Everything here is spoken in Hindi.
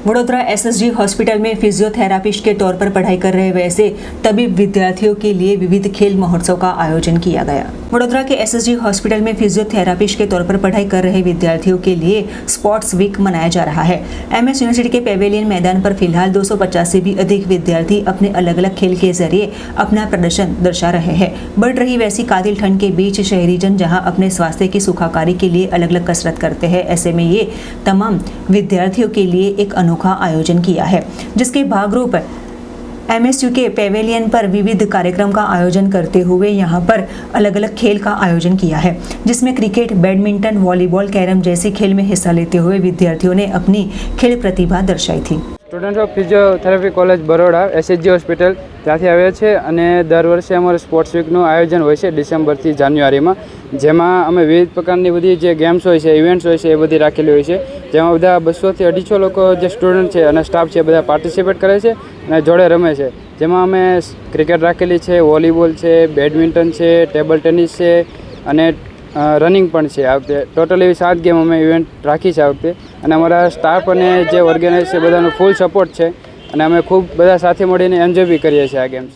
वडोदरा एसएसजी हॉस्पिटल में फिजियोथेरापिस्ट के तौर पर पढ़ाई कर रहे वैसे तबीब विद्यार्थियों के लिए विविध खेल महोत्सव का आयोजन किया गया। वडोदरा के एसएसजी हॉस्पिटल में फिजियोथेरापिस्ट के तौर पर पढ़ाई कर रहे विद्यार्थियों के लिए स्पोर्ट्स वीक मनाया जा रहा है। एमएस यूनिवर्सिटी के पेवेलियन मैदान पर फिलहाल 250 से भी अधिक विद्यार्थी अपने अलग अलग खेल के जरिए अपना प्रदर्शन दर्शा रहे हैं। बढ़ रही वैसी कातिल ठंड के बीच शहरी जन जहां अपने स्वास्थ्य की सुखाकारी के लिए अलग अलग कसरत करते हैं, ऐसे में ये तमाम विद्यार्थियों के लिए एक अनोखा आयोजन किया है, जिसके भागरूप एमएसयू के पेवेलियन पर विविध कार्यक्रम का आयोजन करते हुए यहां पर अलग अलग खेल का आयोजन किया है, जिसमें क्रिकेट, बैडमिंटन, वॉलीबॉल, कैरम जैसे खेल में हिस्सा लेते हुए विद्यार्थियों ने अपनी खेल प्रतिभा दर्शाई थी। Student of physiotherapy college Baroda SSG hospital ત્યાંથી આવ્યા છે અને દર વર્ષે અમારું સ્પોર્ટ્સ વીકનું આયોજન હોય છે ડિસેમ્બરથી જાન્યુઆરીમાં, જેમાં અમે વિવિધ પ્રકારની બધી જે ગેમ્સ હોય છે, ઇવેન્ટ્સ હોય છે, એ બધી રાખેલી હોય છે, જેમાં બધા 200 થી 250 લોકો જે સ્ટુડન્ટ છે અને સ્ટાફ છે બધા પાર્ટિસિપેટ કરે છે અને જોડે રમે છે, જેમાં અમે ક્રિકેટ રાખેલી છે, વોલીબોલ છે, બેડમિન્ટન છે, ટેબલ ટેનિસ છે અને રનિંગ પણ છે। આ વખતે ટોટલ એવી 7 ગેમ અમે ઇવેન્ટ રાખી છે આ વખતે, અને અમારા સ્ટાફ અને જે ઓર્ગેનાઇઝ છે બધાનો ફૂલ સપોર્ટ છે અને અમે ખૂબ બધા સાથે મળીને એન્જોય બી કરીએ છીએ આ ગેમ્સ।